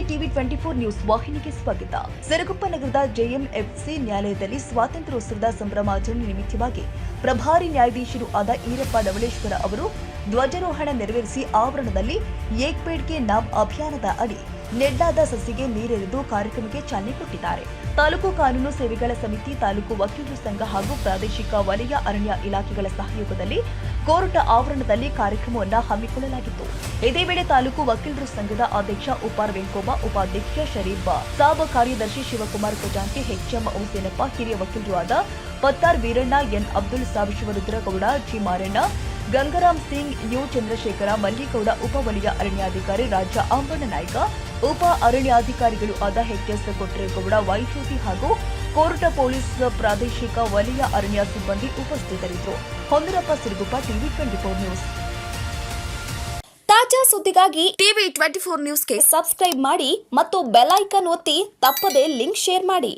TV 24 news ವಾಹಿನಿಗೆ ಸ್ವಾಗತ. ಸಿರುಗುಪ್ಪ ನಗರದ ಜೆಎಂಎಫ್ಸಿ ನ್ಯಾಯಾಲಯದಲ್ಲಿ ಸ್ವಾತಂತ್ರ್ಯೋತ್ಸವದ ಸಂಭ್ರಮಾಚರಣೆ ನಿಮಿತ್ತವಾಗಿ ಪ್ರಭಾರಿ ನ್ಯಾಯಾಧೀಶರು ಆದ ಈರಪ್ಪ ಧವಳೇಶ್ವರ ಅವರು ಧ್ವಜಾರೋಹಣ ನೆರವೇರಿಸಿ ಆವರಣದಲ್ಲಿ ಏಕ್ ಪೇಡ್ ಕೆ ನಾಮ್ ಅಭಿಯಾನದ ಅಡಿ ನೆಡ್ಲಾದ ಸಸಿಗೆ ನೀರೆರೆದು ಕಾರ್ಯಕ್ರಮಕ್ಕೆ ಚಾಲನೆ ಕೊಟ್ಟಿದ್ದಾರೆ. ತಾಲೂಕು ಕಾನೂನು ಸೇವೆಗಳ ಸಮಿತಿ, ತಾಲೂಕು ವಕೀಲರ ಸಂಘ ಹಾಗೂ ಪ್ರಾದೇಶಿಕ ವಲಯ ಅರಣ್ಯ ಇಲಾಖೆಗಳ ಸಹಯೋಗದಲ್ಲಿ ಕೋರ್ಟ್ ಆವರಣದಲ್ಲಿ ಕಾರ್ಯಕ್ರಮವನ್ನು ಹಮ್ಮಿಕೊಳ್ಳಲಾಗಿತ್ತು. ಇದೇ ವೇಳೆ ತಾಲೂಕು ವಕೀಲರ ಸಂಘದ ಅಧ್ಯಕ್ಷ ಉಪಾರ್ ವೆಂಕೋಬ, ಉಪಾಧ್ಯಕ್ಷ ಶರೀಫ್ ಸಾಬ್, ಕಾರ್ಯದರ್ಶಿ ಶಿವಕುಮಾರ್ ಖಜಾಂಚಿ, ಎಚ್ಎಂ ಹುಸೇನಪ್ಪ, ಹಿರಿಯ ವಕೀಲರು ಆದ Pattar Veeranna, N Abdul Sab, Shivarudragowda, G Maranna, Gangaram Singh, U Chandrashekhara, Malligowda, ಉಪ ವಲಯ ಅರಣ್ಯಾಧಿಕಾರಿ ರಾಜ ಆಂಬಣ್ಣ ನಾಯ್ಕ, ಉಪ ಅರಣ್ಯಾಧಿಕಾರಿಗಳು ಆದ ಎಚ್ಎಸ್ ಕೊಟ್ರೇಗೌಡ, ವೈಜ್ಯೋತಿ ಹಾಗೂ ಕೋರ್ಟ್ ಪೊಲೀಸ್ ಪ್ರಾದೇಶಿಕ ವಲಯ ಅರಣ್ಯ ಸಿಬ್ಬಂದಿ ಉಪಸ್ಥಿತರಿದ್ದರು. ಹೊನ್ನರಪ್ಪ, ಸಿರುಗುಪ್ಪ, ಟಿವಿ 24 ನ್ಯೂಸ್. ತಾಜಾ ಸುದ್ದಿಗಾಗಿ ಟಿವಿ 24 ನ್ಯೂಸ್ಗೆ ಸಬ್ಸ್ಕ್ರೈಬ್ ಮಾಡಿ ಮತ್ತು ಬೆಲ್ ಐಕಾನ್ ಒತ್ತಿ ತಪ್ಪದೇ ಲಿಂಕ್ ಶೇರ್ ಮಾಡಿ.